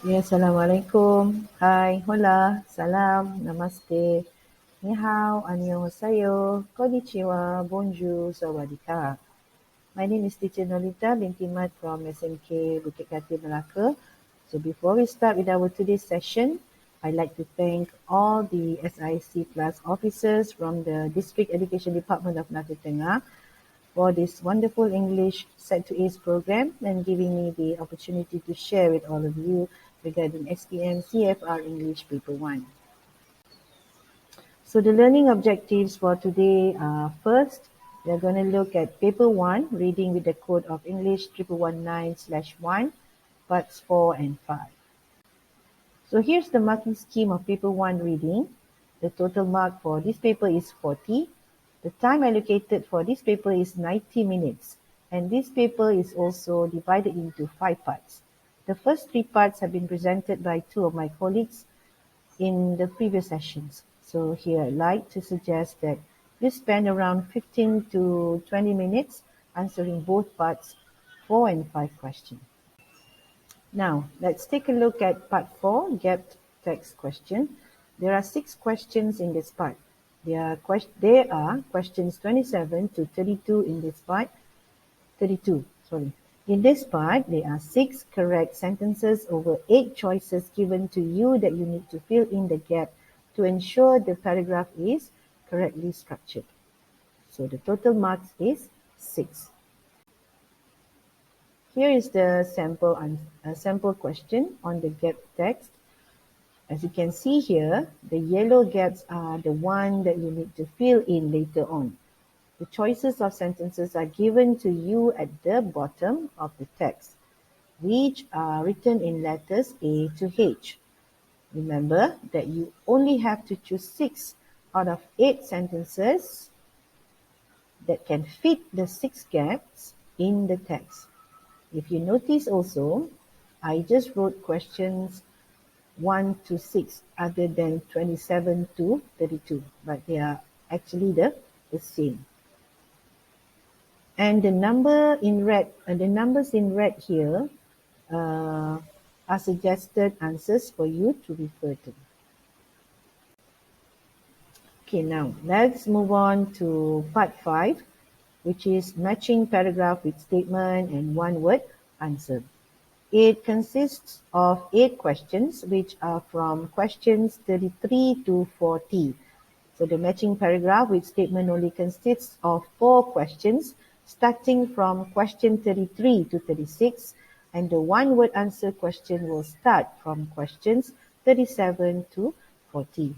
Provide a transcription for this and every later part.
Ya, Assalamualaikum. Hai, hola, salam, namaste, ni hao, annyeonghaseyo, konnichiwa, bonjour, sawadika. My name is Teacher NORLITA BINTI from SMK Bukit Kati Melaka. So before we start with our today's session, I'd like to thank all the SIC class officers from the District Education Department of Melaka Tengah for this wonderful English Set to Ace program and giving me the opportunity to share with all of you regarding SPM CFR English Paper 1. So the learning objectives for today are first, we're going to look at Paper 1, Reading with the Code of English 1119/1, Parts 4 and 5. So here's the marking scheme of Paper 1 Reading. The total mark for this paper is 40. The time allocated for this paper is 90 minutes. And this paper is also divided into 5 parts. The first 3 parts have been presented by 2 of my colleagues in the previous sessions. So here I'd like to suggest that you spend around 15 to 20 minutes answering both parts 4 and 5 questions. Now, let's take a look at part 4, Gapped Text Question. There are 6 questions in this part. There are questions 27 to 32 in this part. 32, sorry. In this part, there are 6 correct sentences over 8 choices given to you that you need to fill in the gap to ensure the paragraph is correctly structured. So the total marks is 6. Here is the sample question on the gap text. As you can see here, the yellow gaps are the one that you need to fill in later on. The choices of sentences are given to you at the bottom of the text, which are written in letters A to H. Remember that you only have to choose 6 out of 8 sentences that can fit the 6 gaps in the text. If you notice also, I just wrote questions 1 to 6 other than 27 to 32, but they are actually the same. And the numbers in red here are suggested answers for you to refer to. Okay, now let's move on to part 5, which is matching paragraph with statement and one-word answer. It consists of 8 questions, which are from questions 33 to 40. So the matching paragraph with statement only consists of 4 questions, starting from question 33 to 36, and the one-word answer question will start from questions 37 to 40.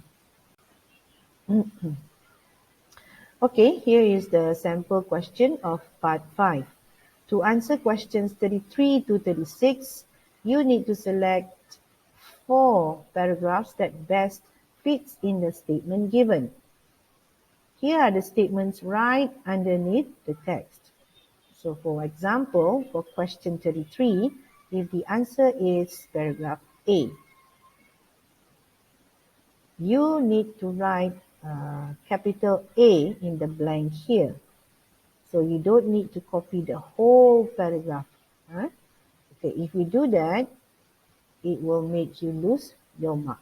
Okay, here is the sample question of part 5. To answer questions 33 to 36, you need to select 4 paragraphs that best fits in the statement given. Here are the statements right underneath the text. So for example, for question 33, if the answer is paragraph A, you need to write capital A in the blank here. So you don't need to copy the whole paragraph. Okay, if you do that, it will make you lose your mark.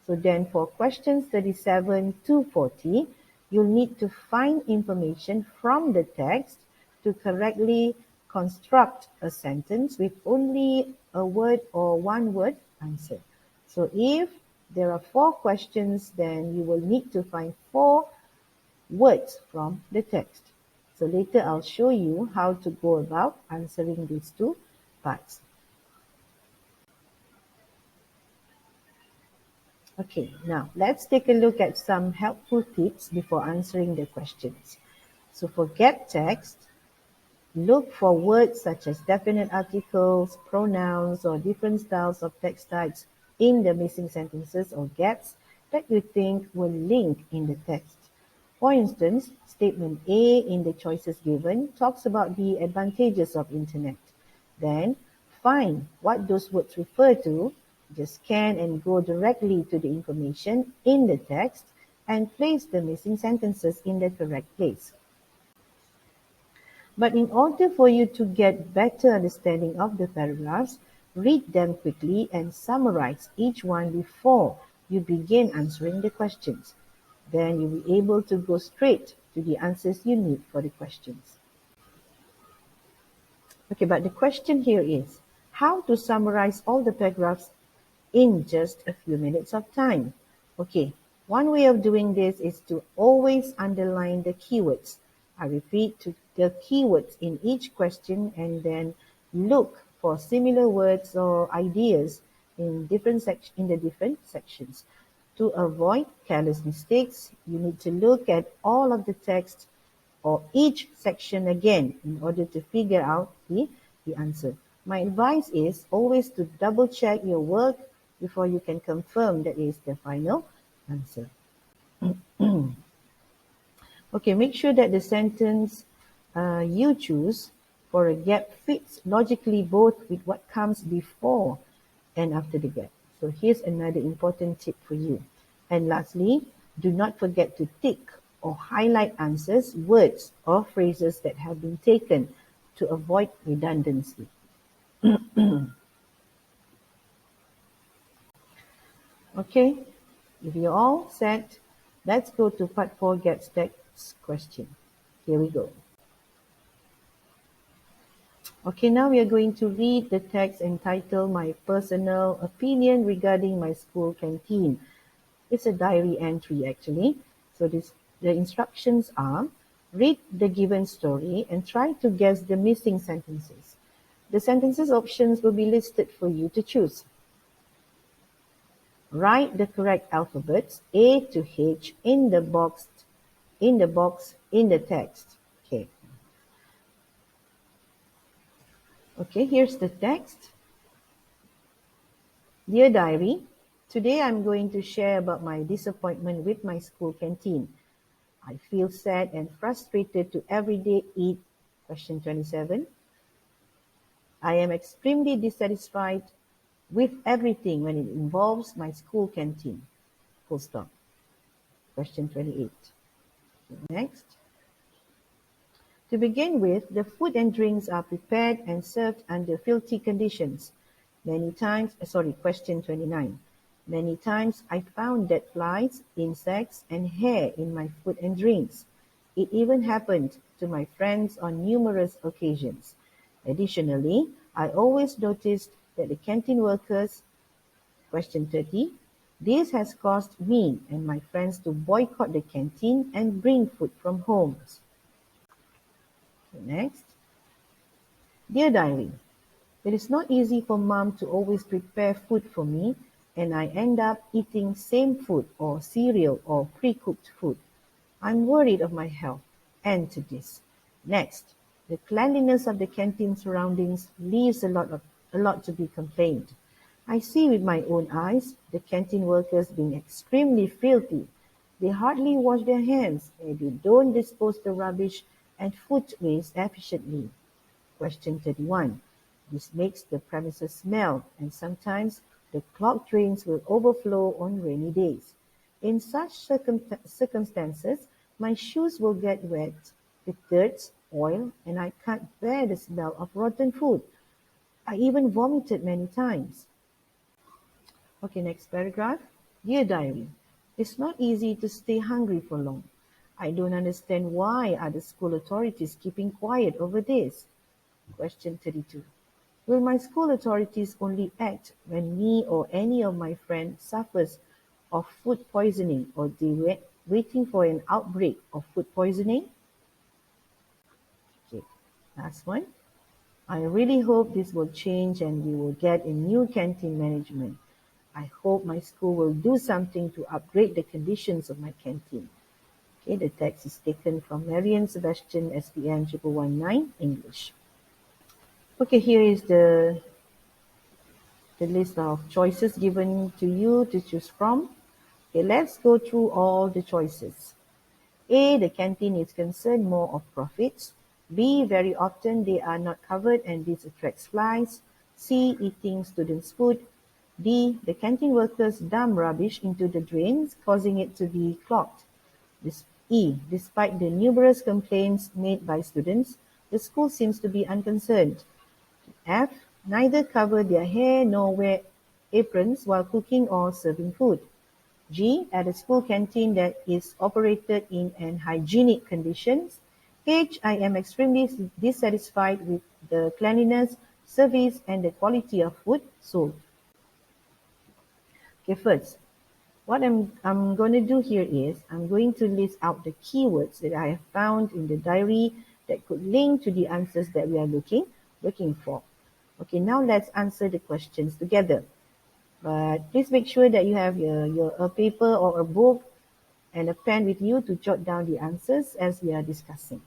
So then for questions 37 to 40, you'll need to find information from the text to correctly construct a sentence with only a word or one-word answer. So if there are 4 questions, then you will need to find 4 words from the text. So later I'll show you how to go about answering these 2 parts. Okay, now let's take a look at some helpful tips before answering the questions. So for gap text, look for words such as definite articles, pronouns, or different styles of text types in the missing sentences or gaps that you think will link in the text. For instance, statement A in the choices given talks about the advantages of internet. Then find what those words refer to. Just scan and go directly to the information in the text and place the missing sentences in the correct place. But in order for you to get better understanding of the paragraphs, Read them quickly and summarize each one before you begin answering the questions. Then you'll be able to go straight to the answers you need for the questions. Okay, but the question here is how to summarize all the paragraphs in just a few minutes of time. Okay, one way of doing this is to always underline the keywords. I repeat to the keywords in each question and then look for similar words or ideas in the different sections. To avoid careless mistakes, you need to look at all of the text or each section again in order to figure out the answer. My advice is always to double check your work before you can confirm that is the final answer. Okay, make sure that the sentence you choose for a gap fits logically both with what comes before and after the gap. So here's another important tip for you. And lastly, do not forget to tick or highlight answers, words, or phrases that have been taken to avoid redundancy. Okay, if you're all set, let's go to part 4 Gap Text question. Here we go. Okay, now we are going to read the text entitled My Personal Opinion Regarding My School Canteen. It's a diary entry actually. So the instructions are, read the given story and try to guess the missing sentences. The sentences options will be listed for you to choose. Write the correct alphabets A to H in the box in the text. Okay, here's the text. Dear Diary, today I'm going to share about my disappointment with my school canteen. I feel sad and frustrated to every day eat. Question 27. I am extremely dissatisfied with everything when it involves my school canteen. Full stop. Question 28. Next. To begin with, the food and drinks are prepared and served under filthy conditions. Question 29. Many times I found dead flies, insects, and hair in my food and drinks. It even happened to my friends on numerous occasions. Additionally, I always noticed that the canteen workers. Question 30. This has caused me and my friends to boycott the canteen and bring food from homes. Next. Dear Diary, it is not easy for Mom to always prepare food for me, and I end up eating same food or cereal or pre-cooked food. I'm worried of my health. End to this. Next, the cleanliness of the canteen surroundings leaves a lot to be complained. I see with my own eyes the canteen workers being extremely filthy. They hardly wash their hands and they don't dispose the rubbish and food waste efficiently. Question 31. This makes the premises smell, and sometimes the clogged drains will overflow on rainy days. In such circumstances, my shoes will get wet with dirt, oil, and I can't bear the smell of rotten food. I even vomited many times. Okay, next paragraph. Dear Diary, it's not easy to stay hungry for long. I don't understand why are the school authorities keeping quiet over this. Question 32. Will my school authorities only act when me or any of my friends suffers of food poisoning, or they waiting for an outbreak of food poisoning? Okay, last one. I really hope this will change and we will get a new canteen management. I hope my school will do something to upgrade the conditions of my canteen. Okay, the text is taken from Marian Sebastian, SPM 1119, English. Okay, here is the list of choices given to you to choose from. Okay, let's go through all the choices. A, the canteen is concerned more of profits. B, very often they are not covered and this attracts flies. C, eating students' food. D, the canteen workers dump rubbish into the drains, causing it to be clogged. E, despite the numerous complaints made by students, the school seems to be unconcerned. F, neither cover their hair nor wear aprons while cooking or serving food. G, at a school canteen that is operated in unhygienic conditions. H, I am extremely dissatisfied with the cleanliness, service, and the quality of food sold. Okay, first, what I'm going to do here is I'm going to list out the keywords that I have found in the diary that could link to the answers that we are looking for. Okay, now let's answer the questions together. But please make sure that you have a paper or a book and a pen with you to jot down the answers as we are discussing.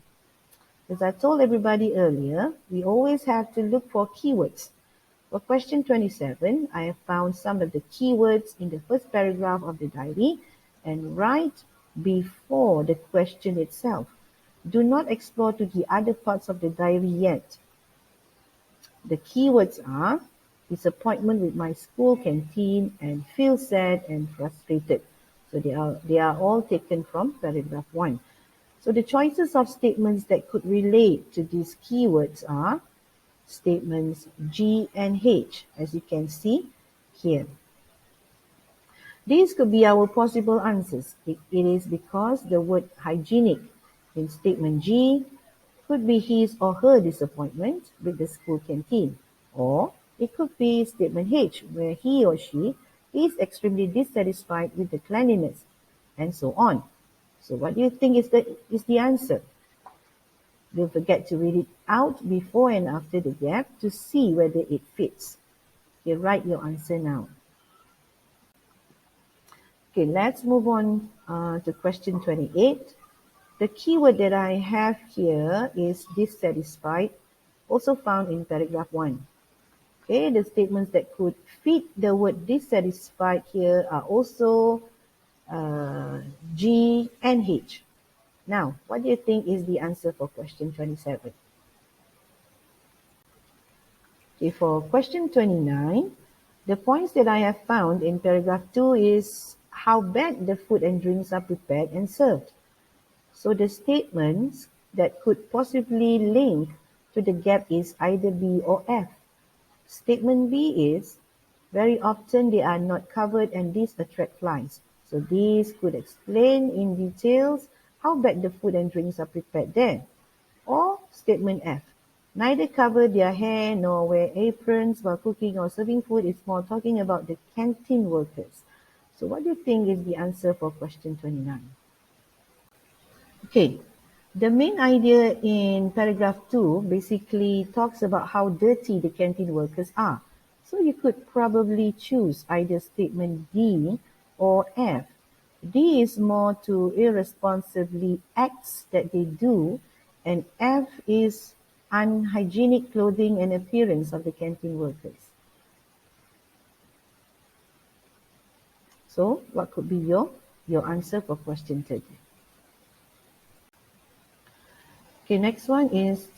As I told everybody earlier, we always have to look for keywords. For question 27, I have found some of the keywords in the first paragraph of the diary and right before the question itself. Do not explore to the other parts of the diary yet. The keywords are disappointment with my school canteen and feel sad and frustrated. So they are all taken from paragraph 1. So the choices of statements that could relate to these keywords are statements G and H, as you can see here. These could be our possible answers. It is because the word hygienic in statement G could be his or her disappointment with the school canteen, or it could be statement H, where he or she is extremely dissatisfied with the cleanliness, and so on. So what do you think is the answer? Don't forget to read it out before and after the gap to see whether it fits. Okay, write your answer now. Okay, let's move on to question 28. The keyword that I have here is dissatisfied, also found in paragraph 1. Okay, the statements that could fit the word dissatisfied here are also G and H. Now, what do you think is the answer for question 27? Okay, for question 29, the points that I have found in paragraph 2 is how bad the food and drinks are prepared and served. So the statements that could possibly link to the gap is either B or F. Statement B is, very often they are not covered and these attract flies. So these could explain in details how bad the food and drinks are prepared there. Or statement F, neither cover their hair nor wear aprons while cooking or serving food is more talking about the canteen workers. So what do you think is the answer for question 29? Okay, the main idea in paragraph 2 basically talks about how dirty the canteen workers are. So you could probably choose either statement D or F. D is more to irresponsibly acts that they do, and F is unhygienic clothing and appearance of the canteen workers. So what could be your answer for question 30? Okay, next one is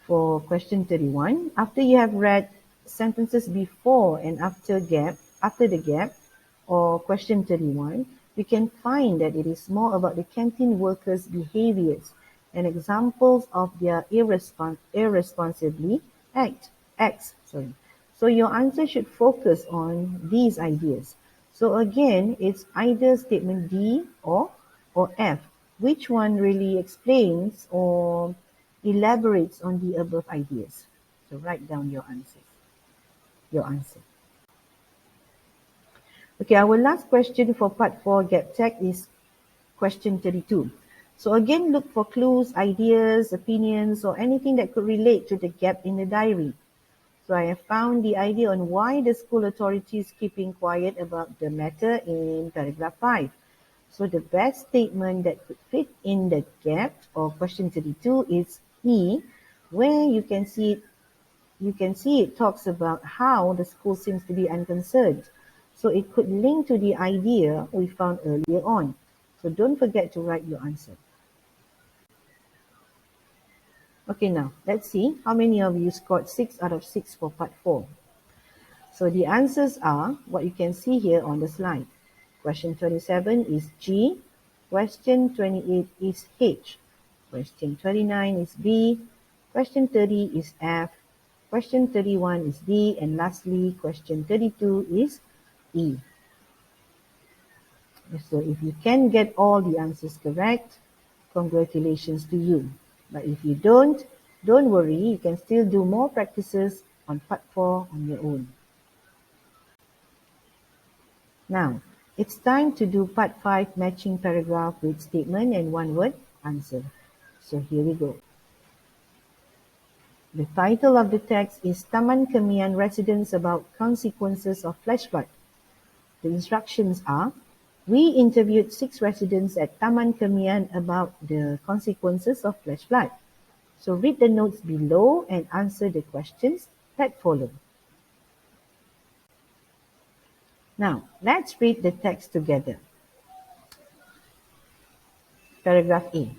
for question 31. After you have read sentences before and after the gap, or question 31, we can find that it is more about the canteen workers' behaviors and examples of their irresponsibly acts. So your answer should focus on these ideas. So again, it's either statement D or F. Which one really explains or elaborates on the above ideas? So write down your answer. Okay, our last question for part 4 gap tag is question 32. So again, look for clues, ideas, opinions, or anything that could relate to the gap in the diary. So I have found the idea on why the school authority is keeping quiet about the matter in paragraph 5. So the best statement that could fit in the gap or question 32 is E, where you can see it talks about how the school seems to be unconcerned. So it could link to the idea we found earlier on. So don't forget to write your answer. Okay, now let's see how many of you scored 6 out of 6 for part 4. So the answers are what you can see here on the slide. Question 27 is G. Question 28 is H. Question 29 is B. Question 30 is F. Question 31 is D, and lastly, question 32 is E. So if you can get all the answers correct, congratulations to you. But if you don't worry, you can still do more practices on part 4 on your own. Now, it's time to do part 5, matching paragraph with statement and one-word answer. So here we go. The title of the text is Taman Kemian Residents About Consequences of Flash Flood. The instructions are, we interviewed 6 residents at Taman Kemian about the consequences of flash flood. So read the notes below and answer the questions that follow. Now, let's read the text together. Paragraph A.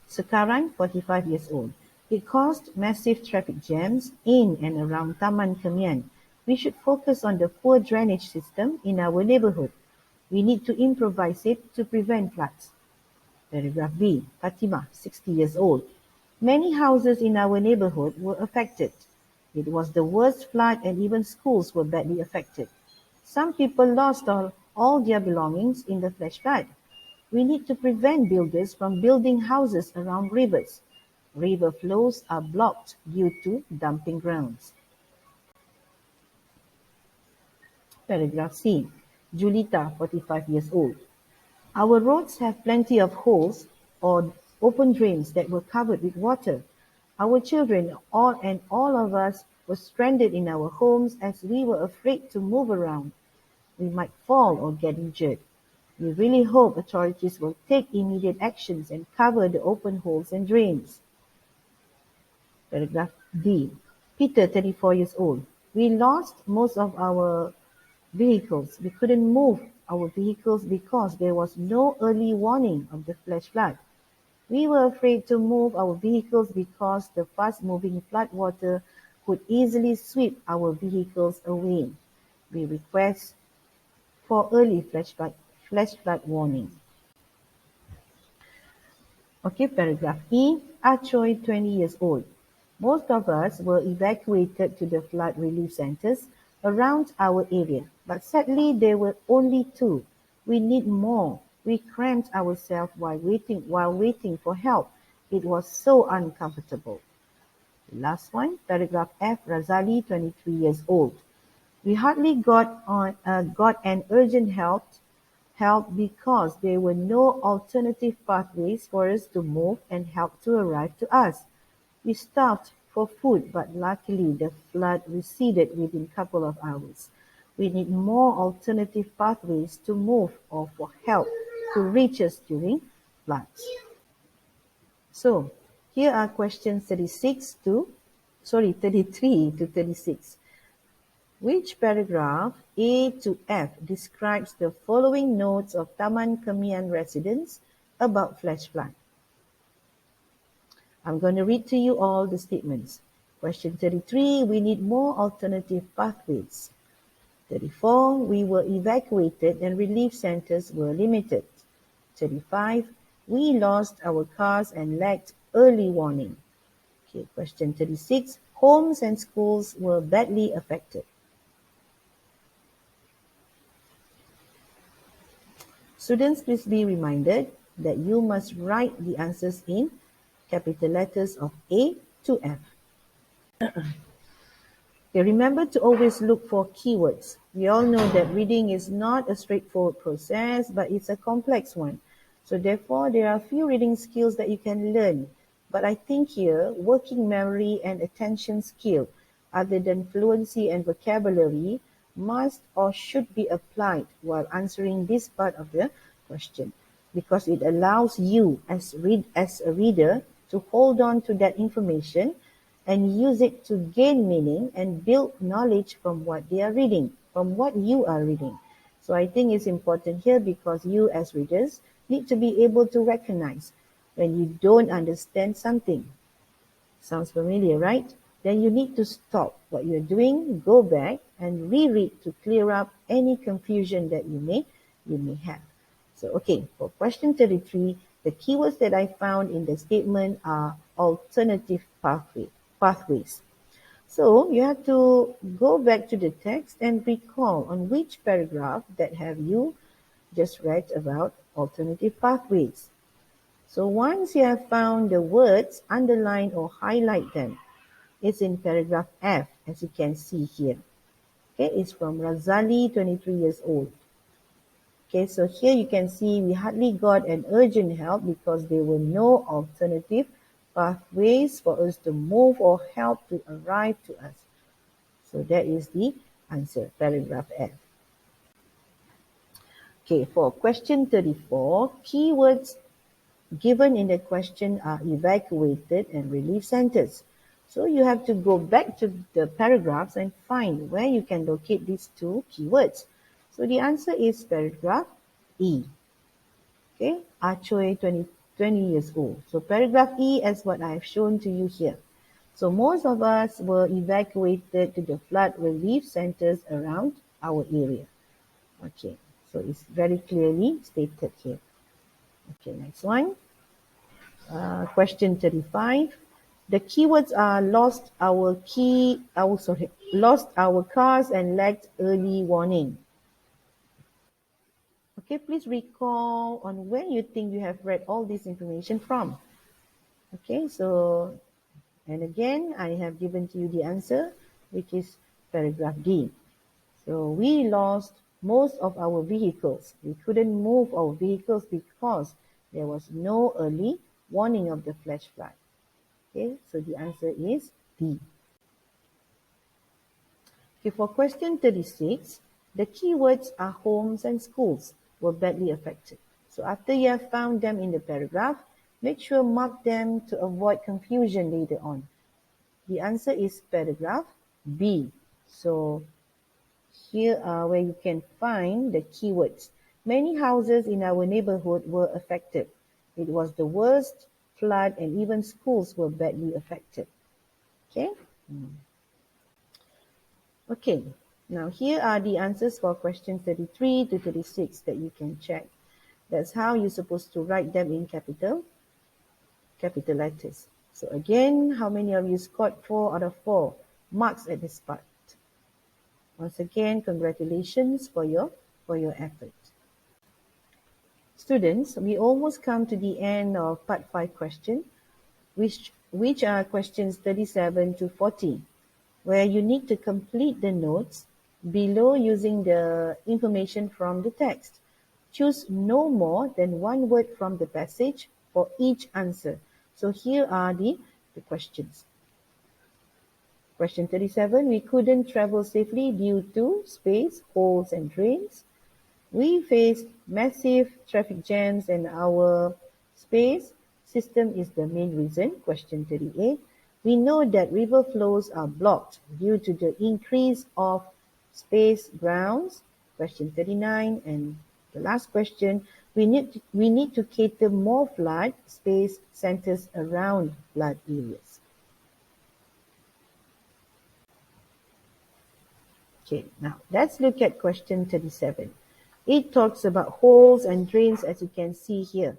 Sekaran, 45 years old. It caused massive traffic jams in and around Taman Kemian. We should focus on the poor drainage system in our neighborhood. We need to improvise it to prevent floods. Paragraph B. Fatima, 60 years old. Many houses in our neighborhood were affected. It was the worst flood and even schools were badly affected. Some people lost all their belongings in the flash flood. We need to prevent builders from building houses around rivers. River flows are blocked due to dumping grounds. Paragraph C. Julita, 45 years old. Our roads have plenty of holes or open drains that were covered with water. Our children, all of us, were stranded in our homes as we were afraid to move around. We might fall or get injured. We really hope authorities will take immediate actions and cover the open holes and drains. Paragraph D. Peter, 34 years old. We lost most of our vehicles. We couldn't move our vehicles because there was no early warning of the flash flood. We were afraid to move our vehicles because the fast-moving floodwater could easily sweep our vehicles away. We request for early flash flood warning. Okay, paragraph E. Achoy, 20 years old. Most of us were evacuated to the flood relief centers around our area, but sadly there were only 2. We need more. We cramped ourselves while waiting for help. It was so uncomfortable. The last one, paragraph F. Razali, 23 years old. We hardly got an urgent help because there were no alternative pathways for us to move and help to arrive to us. We starved for food, but luckily the flood receded within a couple of hours. We need more alternative pathways to move or for help to reach us during floods. So, here are questions 33 to 36. Which paragraph A to F describes the following notes of Taman Kemian residents about flash flood? I'm going to read to you all the statements. Question 33, we need more alternative pathways. 34, we were evacuated and relief centers were limited. 35, we lost our cars and lacked early warning. Okay, question 36, homes and schools were badly affected. Students, please be reminded that you must write the answers in capital letters of A to F. Okay, remember to always look for keywords. We all know that reading is not a straightforward process, but it's a complex one. So therefore, there are a few reading skills that you can learn. But I think here, working memory and attention skill, other than fluency and vocabulary, must or should be applied while answering this part of the question, because it allows you as a reader to hold on to that information and use it to gain meaning and build knowledge from what they are reading, from what you are reading. So I think it's important here because you as readers need to be able to recognize when you don't understand something. Sounds familiar, right? Then you need to stop what you're doing, go back and reread to clear up any confusion that you may have. So, okay, for question 33, the keywords that I found in the statement are alternative pathways. So you have to go back to the text and recall on which paragraph that have you just read about alternative pathways. So once you have found the words, underline or highlight them. It's in paragraph F, as you can see here. Okay, it's from Razali, 23 years old. Okay, so here you can see we hardly got an urgent help because there were no alternative pathways for us to move or help to arrive to us. So that is the answer, paragraph F. Okay, for question 34, keywords given in the question are evacuated and relief centers. So you have to go back to the paragraphs and find where you can locate these two keywords. So the answer is paragraph E. Okay, Achoy, 20 years old. So paragraph E is what I have shown to you here. So most of us were evacuated to the flood relief centers around our area. Okay, so it's very clearly stated here. Okay, next one. Question 35. The keywords are lost our cars and lacked early warning. Okay, please recall on where you think you have read all this information from. Okay, so, and again, I have given to you the answer, which is paragraph D. So we lost most of our vehicles. We couldn't move our vehicles because there was no early warning of the flash flood. Okay, so the answer is D. Okay, for question 36, the keywords are homes and schools were badly affected. So after you have found them in the paragraph, make sure mark them to avoid confusion later on. The answer is paragraph B. So here are where you can find the keywords. Many houses in our neighborhood were affected. It was the worst flood and even schools were badly affected. Okay. Okay, now here are the answers for question 33 to 36 that you can check. That's how you're supposed to write them in capital letters. So again, how many of you scored 4 out of 4 marks at this part? Once again, congratulations for your effort. Students, we almost come to the end of part 5 question, which are questions 37 to 40. Where you need to complete the notes below using the information from the text. Choose no more than one word from the passage for each answer. So here are the questions. Question 37, we couldn't travel safely due to space, holes and drains. We faced massive traffic jams and our space system is the main reason. Question 38. We know that river flows are blocked due to the increase of space grounds. Question 39. And the last question, we need to cater more flood space centers around flood areas. Okay, now let's look at question 37. It talks about holes and drains, as you can see here.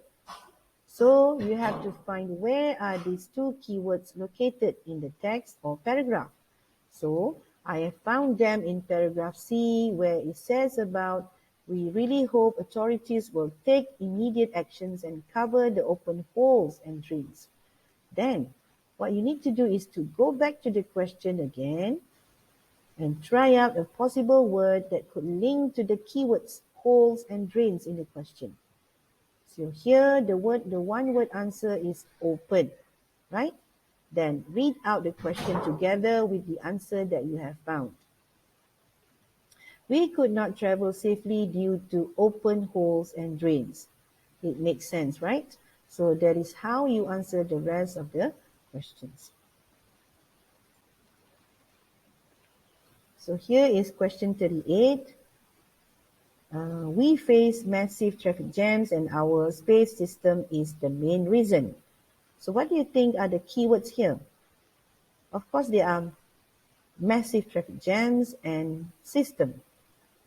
So you have to find where are these two keywords located in the text or paragraph. So I have found them in paragraph C, where it says about we really hope authorities will take immediate actions and cover the open holes and drains. Then what you need to do is to go back to the question again and try out a possible word that could link to the keywords holes and drains in the question. So here the one word answer is open, right? Then read out the question together with the answer that you have found. We could not travel safely due to open holes and drains. It makes sense, right? So that is how you answer the rest of the questions. So here is question 38. We face massive traffic jams and our space system is the main reason. So what do you think are the keywords here? Of course, there are massive traffic jams and system,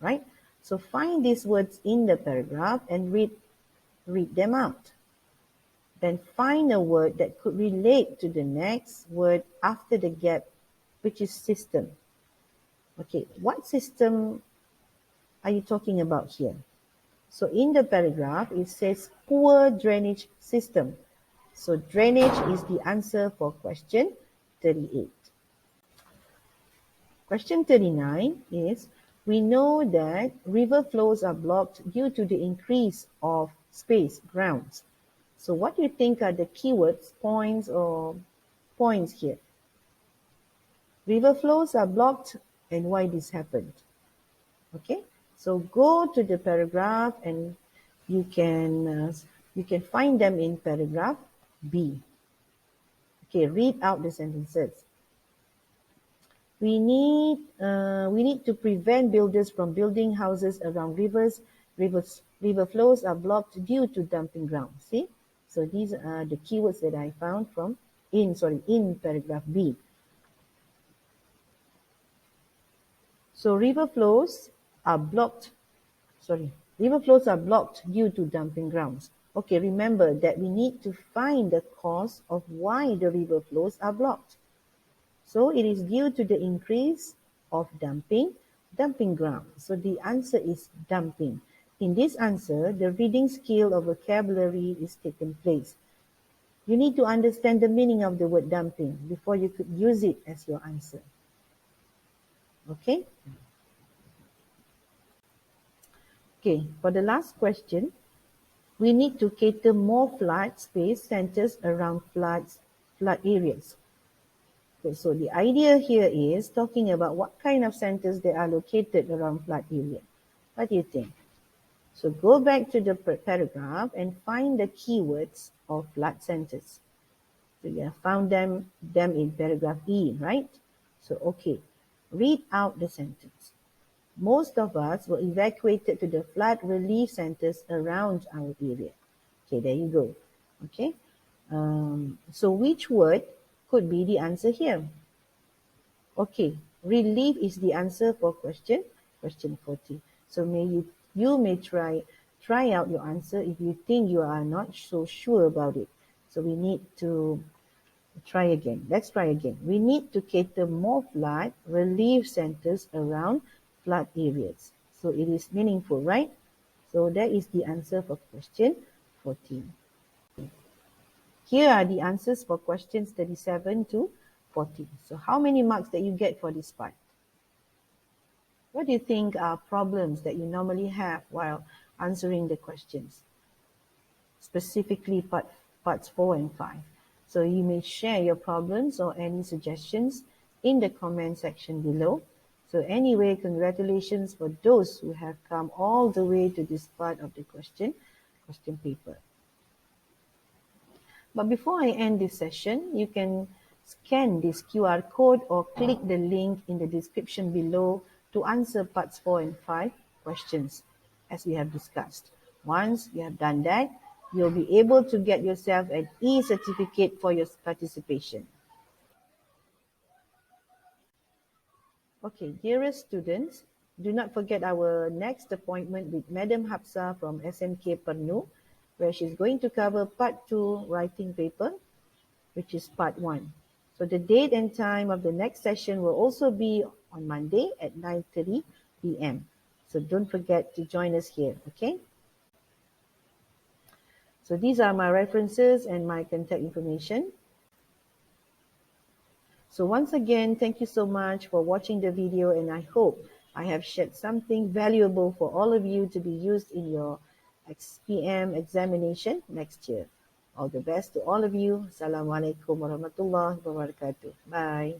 right? So find these words in the paragraph and read them out. Then find a word that could relate to the next word after the gap which is system. Okay, what system are you talking about here? So in the paragraph, it says poor drainage system. So drainage is the answer for question 38. Question 39 is, we know that river flows are blocked due to the increase of space, grounds. So what do you think are the keywords, points here? River flows are blocked and why this happened. Okay, so go to the paragraph and you can find them in paragraph B. Okay, read out the sentences. We need to prevent builders from building houses around rivers. River flows are blocked due to dumping grounds. See, so these are the keywords that I found from in paragraph B. So river flows are blocked due to dumping grounds. Okay, remember that we need to find the cause of why the river flows are blocked. So it is due to the increase of dumping ground. So the answer is dumping. In this answer, the reading skill of vocabulary is taken place. You need to understand the meaning of the word dumping before you could use it as your answer. Okay? Okay, for the last question, we need to cater more flood space centers around flood areas. Okay, so the idea here is talking about what kind of centers they are located around flood area. What do you think? So go back to the paragraph and find the keywords of flood centers. So you have found them in paragraph E, right? So okay, read out the sentence. Most of us were evacuated to the flood relief centers around our area. Okay, there you go. Okay, so which word could be the answer here? Okay, relief is the answer for question 40. So you may try out your answer if you think you are not so sure about it. So we need to try again. Let's try again. We need to cater more flood relief centers around flood areas. So it is meaningful, right? So that is the answer for question 14. Here are the answers for questions 37 to 40. So how many marks that you get for this part? What do you think are problems that you normally have while answering the questions? Specifically parts 4 and 5. So you may share your problems or any suggestions in the comment section below. So anyway, congratulations for those who have come all the way to this part of the question paper. But before I end this session, you can scan this QR code or click the link in the description below to answer parts 4 and 5 questions as we have discussed. Once you have done that, you'll be able to get yourself an e-certificate for your participation. Okay, dearest students, do not forget our next appointment with Madam Hapsa from SMK Pernu, where she's going to cover part 2 writing paper, which is part 1. So the date and time of the next session will also be on Monday at 9:30 p.m. So don't forget to join us here, okay? So these are my references and my contact information. So once again, thank you so much for watching the video, and I hope I have shared something valuable for all of you to be used in your XPM examination next year. All the best to all of you. Assalamualaikum warahmatullahi wabarakatuh. Bye.